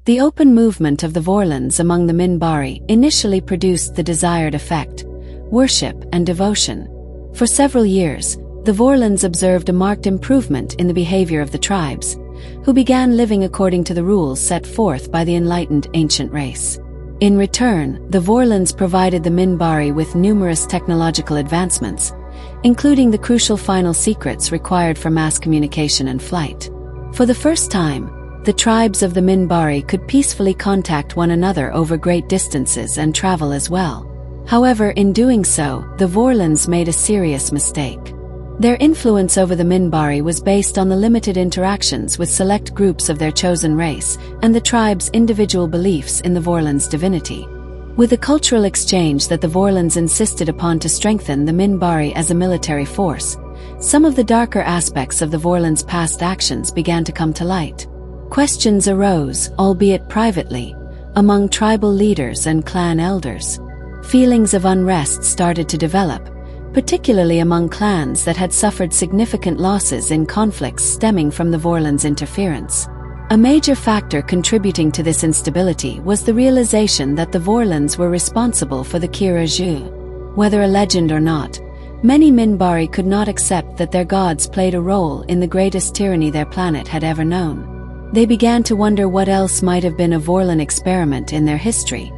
The open movement of the Vorlons among the Minbari initially produced the desired effect: worship and devotion. For several years, the Vorlons observed a marked improvement in the behavior of the tribes, who began living according to the rules set forth by the enlightened ancient race. In return, the Vorlons provided the Minbari with numerous technological advancements, including the crucial final secrets required for mass communication and flight. For the first time, the tribes of the Minbari could peacefully contact one another over great distances and travel as well. However, in doing so, the Vorlons made a serious mistake. Their influence over the Minbari was based on the limited interactions with select groups of their chosen race and the tribe's individual beliefs in the Vorlons' divinity. With the cultural exchange that the Vorlons insisted upon to strengthen the Minbari as a military force, some of the darker aspects of the Vorlons' past actions began to come to light. Questions arose, albeit privately, among tribal leaders and clan elders. Feelings of unrest started to develop, particularly among clans that had suffered significant losses in conflicts stemming from the Vorlons' interference. A major factor contributing to this instability was the realization that the Vorlons were responsible for the Kira Ju. Whether a legend or not, many Minbari could not accept that their gods played a role in the greatest tyranny their planet had ever known. They began to wonder what else might have been a Vorlon experiment in their history,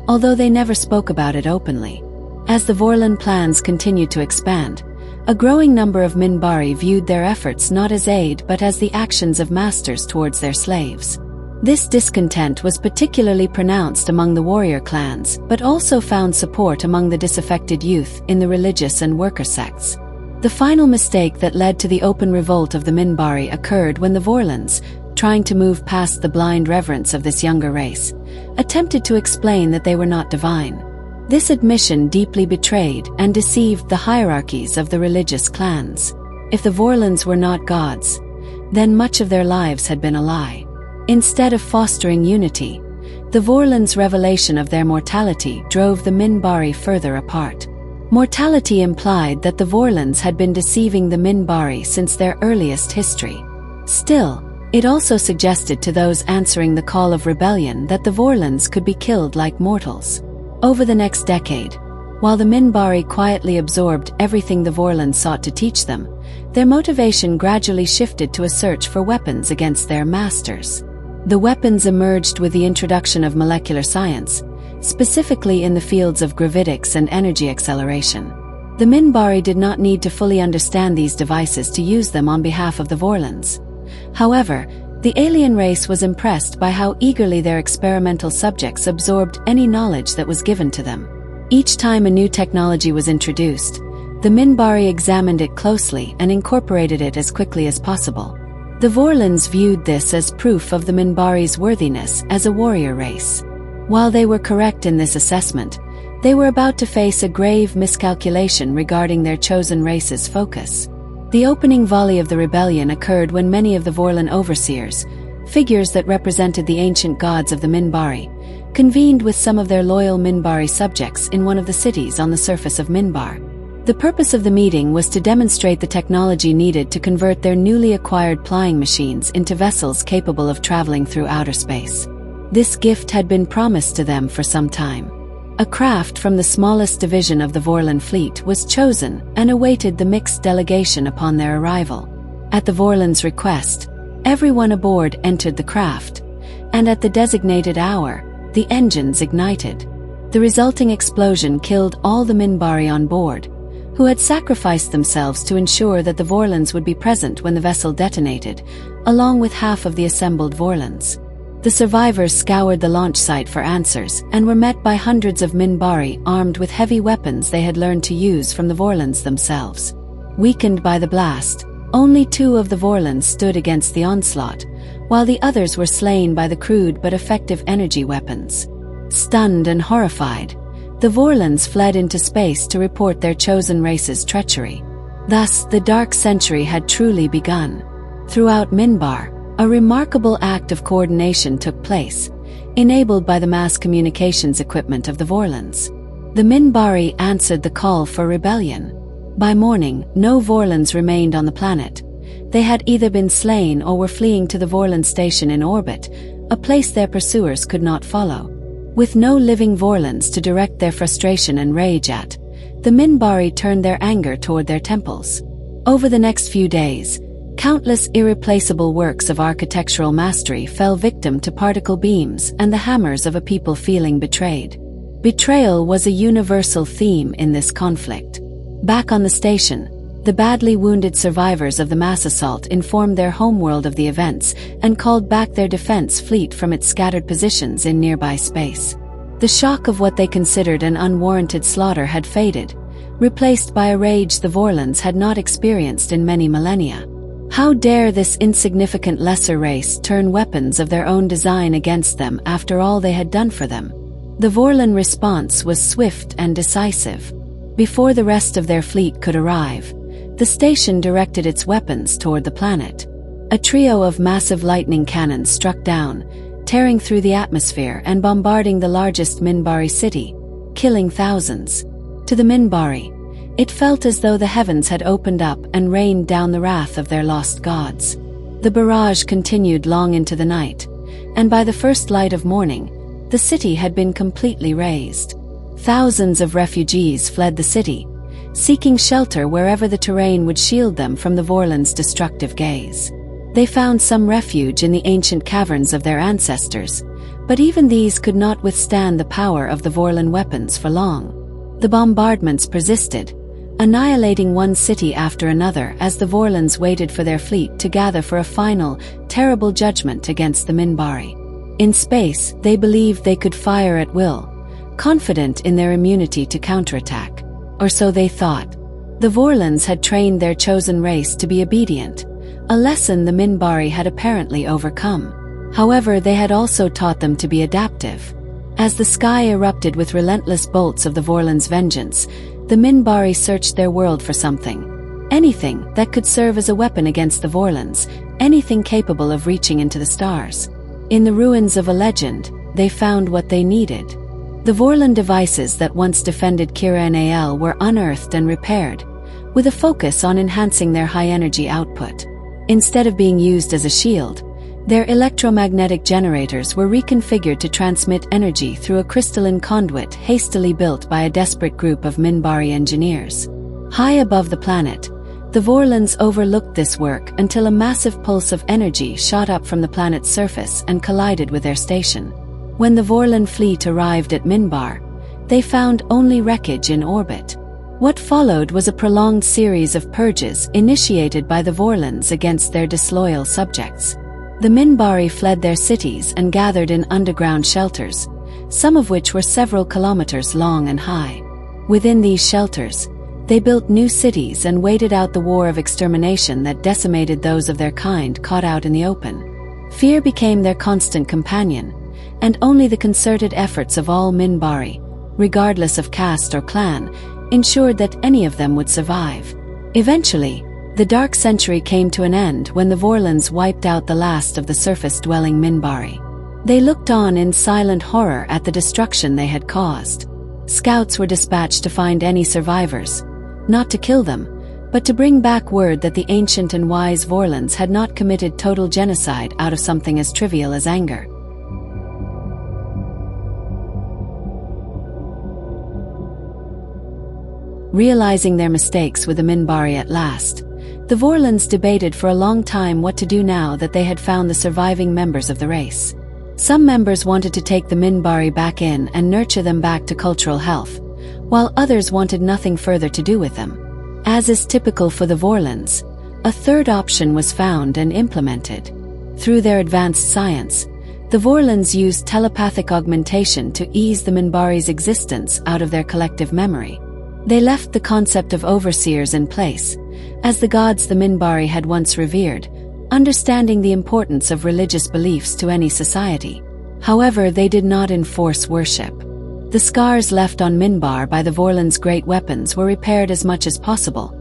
although they never spoke about it openly. As the Vorlon plans continued to expand, a growing number of Minbari viewed their efforts not as aid but as the actions of masters towards their slaves. This discontent was particularly pronounced among the warrior clans, but also found support among the disaffected youth in the religious and worker sects. The final mistake that led to the open revolt of the Minbari occurred when the Vorlons, trying to move past the blind reverence of this younger race, attempted to explain that they were not divine. This admission deeply betrayed and deceived the hierarchies of the religious clans. If the Vorlons were not gods, then much of their lives had been a lie. Instead of fostering unity, the Vorlons' revelation of their mortality drove the Minbari further apart. Mortality implied that the Vorlons had been deceiving the Minbari since their earliest history. Still, it also suggested to those answering the call of rebellion that the Vorlons could be killed like mortals. Over the next decade, while the Minbari quietly absorbed everything the Vorlons sought to teach them, their motivation gradually shifted to a search for weapons against their masters. The weapons emerged with the introduction of molecular science, specifically in the fields of gravitics and energy acceleration. The Minbari did not need to fully understand these devices to use them on behalf of the Vorlons. However, the alien race was impressed by how eagerly their experimental subjects absorbed any knowledge that was given to them. Each time a new technology was introduced, the Minbari examined it closely and incorporated it as quickly as possible. The Vorlons viewed this as proof of the Minbari's worthiness as a warrior race. While they were correct in this assessment, they were about to face a grave miscalculation regarding their chosen race's focus. The opening volley of the rebellion occurred when many of the Vorlon overseers, figures that represented the ancient gods of the Minbari, convened with some of their loyal Minbari subjects in one of the cities on the surface of Minbar. The purpose of the meeting was to demonstrate the technology needed to convert their newly acquired flying machines into vessels capable of traveling through outer space. This gift had been promised to them for some time. A craft from the smallest division of the Vorlon fleet was chosen and awaited the mixed delegation upon their arrival. At the Vorlons' request, everyone aboard entered the craft, and at the designated hour, the engines ignited. The resulting explosion killed all the Minbari on board, who had sacrificed themselves to ensure that the Vorlons would be present when the vessel detonated, along with half of the assembled Vorlons. The survivors scoured the launch site for answers and were met by hundreds of Minbari armed with heavy weapons they had learned to use from the Vorlons themselves. Weakened by the blast, only 2 of the Vorlons stood against the onslaught, while the others were slain by the crude but effective energy weapons. Stunned and horrified, the Vorlons fled into space to report their chosen race's treachery. Thus, the Dark Century had truly begun. Throughout Minbar, a remarkable act of coordination took place, enabled by the mass communications equipment of the Vorlons. The Minbari answered the call for rebellion. By morning, no Vorlons remained on the planet. They had either been slain or were fleeing to the Vorlon station in orbit, a place their pursuers could not follow. With no living Vorlons to direct their frustration and rage at, the Minbari turned their anger toward their temples. Over the next few days, countless irreplaceable works of architectural mastery fell victim to particle beams and the hammers of a people feeling betrayed. Betrayal was a universal theme in this conflict. Back on the station, the badly wounded survivors of the mass assault informed their homeworld of the events and called back their defense fleet from its scattered positions in nearby space. The shock of what they considered an unwarranted slaughter had faded, replaced by a rage the Vorlons had not experienced in many millennia. How dare this insignificant lesser race turn weapons of their own design against them after all they had done for them? The Vorlon response was swift and decisive. Before the rest of their fleet could arrive, the station directed its weapons toward the planet. A trio of massive lightning cannons struck down, tearing through the atmosphere and bombarding the largest Minbari city, killing thousands. To the Minbari, it felt as though the heavens had opened up and rained down the wrath of their lost gods. The barrage continued long into the night, and by the first light of morning, the city had been completely razed. Thousands of refugees fled the city, seeking shelter wherever the terrain would shield them from the Vorlons' destructive gaze. They found some refuge in the ancient caverns of their ancestors, but even these could not withstand the power of the Vorlon weapons for long. The bombardments persisted, annihilating one city after another as the Vorlons waited for their fleet to gather for a final, terrible judgment against the Minbari. In space, they believed they could fire at will, confident in their immunity to counterattack. Or so they thought. The Vorlons had trained their chosen race to be obedient, a lesson the Minbari had apparently overcome. However, they had also taught them to be adaptive. As the sky erupted with relentless bolts of the Vorlons' vengeance, the Minbari searched their world for something. Anything that could serve as a weapon against the Vorlons, anything capable of reaching into the stars. In the ruins of a legend, they found what they needed. The Vorlon devices that once defended Kira Nal were unearthed and repaired, with a focus on enhancing their high-energy output. Instead of being used as a shield, their electromagnetic generators were reconfigured to transmit energy through a crystalline conduit hastily built by a desperate group of Minbari engineers. High above the planet, the Vorlons overlooked this work until a massive pulse of energy shot up from the planet's surface and collided with their station. When the Vorlon fleet arrived at Minbar, they found only wreckage in orbit. What followed was a prolonged series of purges initiated by the Vorlons against their disloyal subjects. The Minbari fled their cities and gathered in underground shelters, some of which were several kilometers long and high. Within these shelters, they built new cities and waited out the war of extermination that decimated those of their kind caught out in the open. Fear became their constant companion, and only the concerted efforts of all Minbari, regardless of caste or clan, ensured that any of them would survive. Eventually, the Dark Century came to an end when the Vorlons wiped out the last of the surface-dwelling Minbari. They looked on in silent horror at the destruction they had caused. Scouts were dispatched to find any survivors, not to kill them, but to bring back word that the ancient and wise Vorlons had not committed total genocide out of something as trivial as anger. Realizing their mistakes with the Minbari at last, the Vorlons debated for a long time what to do now that they had found the surviving members of the race. Some members wanted to take the Minbari back in and nurture them back to cultural health, while others wanted nothing further to do with them. As is typical for the Vorlons, a third option was found and implemented. Through their advanced science, the Vorlons used telepathic augmentation to ease the Minbari's existence out of their collective memory. They left the concept of overseers in place, as the gods the Minbari had once revered, understanding the importance of religious beliefs to any society. However, they did not enforce worship. The scars left on Minbar by the Vorlons' great weapons were repaired as much as possible,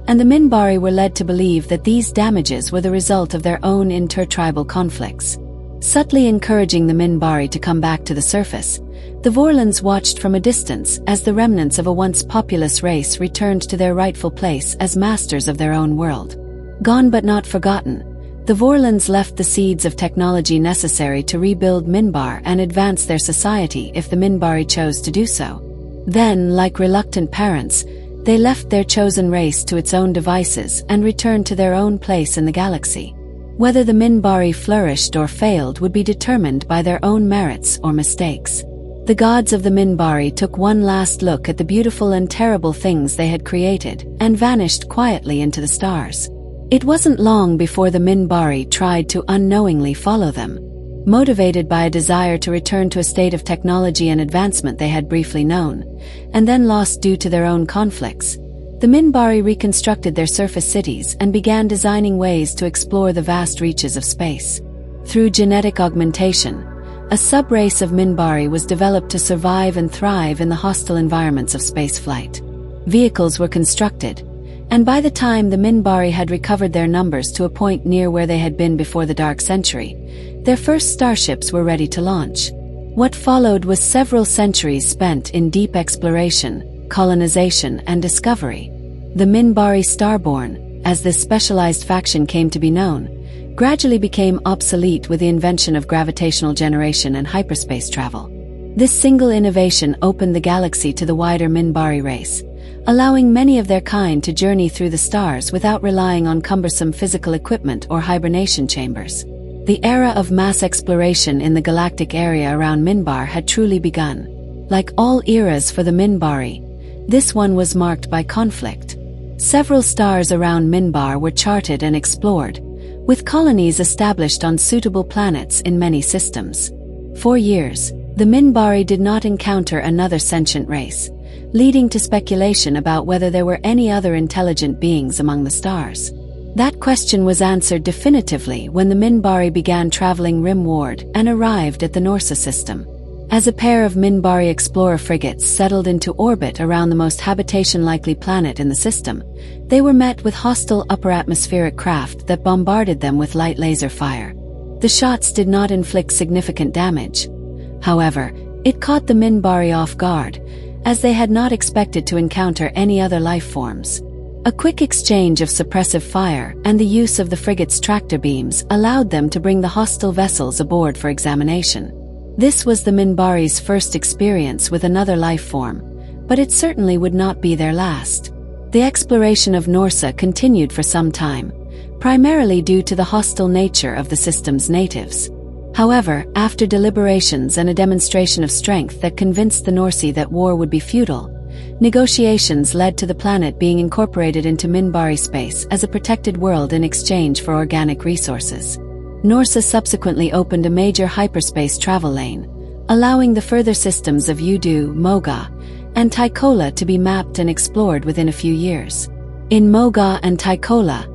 and the Minbari were led to believe that these damages were the result of their own intertribal conflicts. Subtly encouraging the Minbari to come back to the surface, the Vorlons watched from a distance as the remnants of a once populous race returned to their rightful place as masters of their own world. Gone but not forgotten, The Vorlons left the seeds of technology necessary to rebuild Minbar and advance their society if the Minbari chose to do so. Then, like reluctant parents, they left their chosen race to its own devices and returned to their own place in the galaxy. Whether the Minbari flourished or failed would be determined by their own merits or mistakes. The gods of the Minbari took one last look at the beautiful and terrible things they had created and vanished quietly into the stars. It wasn't long before the Minbari tried to unknowingly follow them. Motivated by a desire to return to a state of technology and advancement they had briefly known, and then lost due to their own conflicts, the Minbari reconstructed their surface cities and began designing ways to explore the vast reaches of space. Through genetic augmentation, a sub-race of Minbari was developed to survive and thrive in the hostile environments of spaceflight. Vehicles were constructed, and by the time the Minbari had recovered their numbers to a point near where they had been before the Dark Century, their first starships were ready to launch. What followed was several centuries spent in deep exploration, colonization, and discovery. The Minbari Starborn, as this specialized faction came to be known, gradually became obsolete with the invention of gravitational generation and hyperspace travel. This single innovation opened the galaxy to the wider Minbari race, allowing many of their kind to journey through the stars without relying on cumbersome physical equipment or hibernation chambers. The era of mass exploration in the galactic area around Minbar had truly begun. Like all eras for the Minbari, this one was marked by conflict. Several stars around Minbar were charted and explored, with colonies established on suitable planets in many systems. For years, the Minbari did not encounter another sentient race, leading to speculation about whether there were any other intelligent beings among the stars. That question was answered definitively when the Minbari began traveling rimward and arrived at the Norsa system. As a pair of Minbari explorer frigates settled into orbit around the most habitation-likely planet in the system, they were met with hostile upper atmospheric craft that bombarded them with light laser fire. The shots did not inflict significant damage. However, it caught the Minbari off guard, as they had not expected to encounter any other life forms. A quick exchange of suppressive fire and the use of the frigate's tractor beams allowed them to bring the hostile vessels aboard for examination. This was the Minbari's first experience with another life form, but it certainly would not be their last. The exploration of Norsa continued for some time, primarily due to the hostile nature of the system's natives. However, after deliberations and a demonstration of strength that convinced the Norsi that war would be futile, negotiations led to the planet being incorporated into Minbari space as a protected world in exchange for organic resources. Norsa subsequently opened a major hyperspace travel lane, allowing the further systems of Udu, Moga, and Tychola to be mapped and explored within a few years. In Moga and Tychola,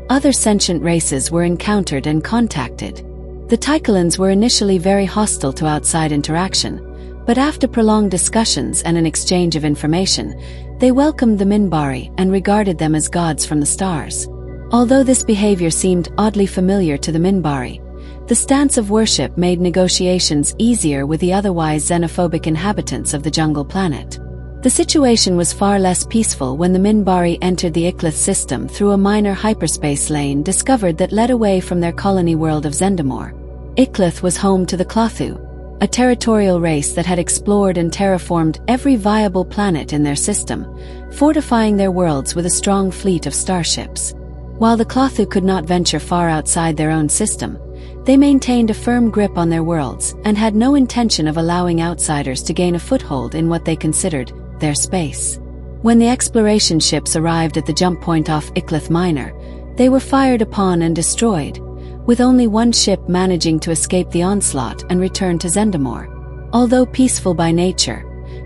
other sentient races were encountered and contacted. The Tycholans were initially very hostile to outside interaction, but after prolonged discussions and an exchange of information, they welcomed the Minbari and regarded them as gods from the stars. Although this behavior seemed oddly familiar to the Minbari, the stance of worship made negotiations easier with the otherwise xenophobic inhabitants of the jungle planet. The situation was far less peaceful when the Minbari entered the Iklith system through a minor hyperspace lane discovered that led away from their colony world of Zendamore. Iklith was home to the Clothu, a territorial race that had explored and terraformed every viable planet in their system, fortifying their worlds with a strong fleet of starships. While the Clothu could not venture far outside their own system, they maintained a firm grip on their worlds and had no intention of allowing outsiders to gain a foothold in what they considered their space. When the exploration ships arrived at the jump point off Iklith Minor, they were fired upon and destroyed, with only one ship managing to escape the onslaught and return to Zendamore. Although peaceful by nature,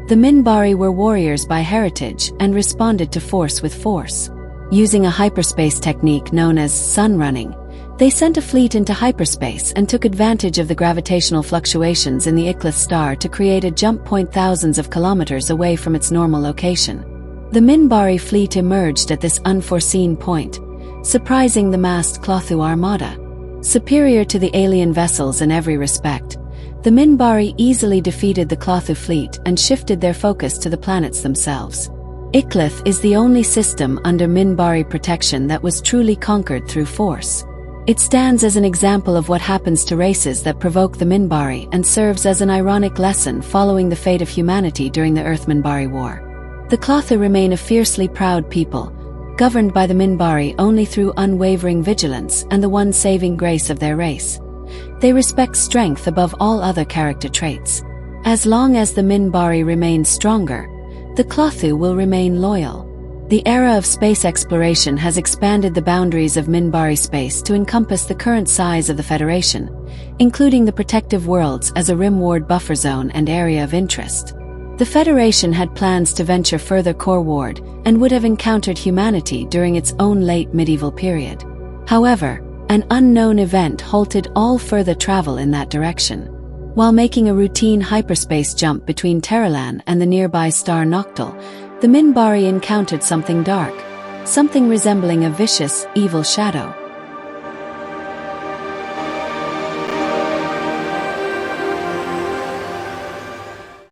the Minbari were warriors by heritage and responded to force with force. Using a hyperspace technique known as sun running, they sent a fleet into hyperspace and took advantage of the gravitational fluctuations in the Iklith star to create a jump point thousands of kilometers away from its normal location. The Minbari fleet emerged at this unforeseen point, surprising the massed Clothu armada. Superior to the alien vessels in every respect, the Minbari easily defeated the Clothu fleet and shifted their focus to the planets themselves. Iklith is the only system under Minbari protection that was truly conquered through force. It stands as an example of what happens to races that provoke the Minbari and serves as an ironic lesson following the fate of humanity during the Earth-Minbari War. The Clotho remain a fiercely proud people, governed by the Minbari only through unwavering vigilance and the one saving grace of their race. They respect strength above all other character traits. As long as the Minbari remain stronger, the Clotho will remain loyal. The era of space exploration has expanded the boundaries of Minbari space to encompass the current size of the Federation, including the protective worlds as a rimward buffer zone and area of interest. The Federation had plans to venture further core-ward and would have encountered humanity during its own late medieval period. However, an unknown event halted all further travel in that direction. While making a routine hyperspace jump between Terralan and the nearby star Noctil, the Minbari encountered something dark, something resembling a vicious, evil shadow.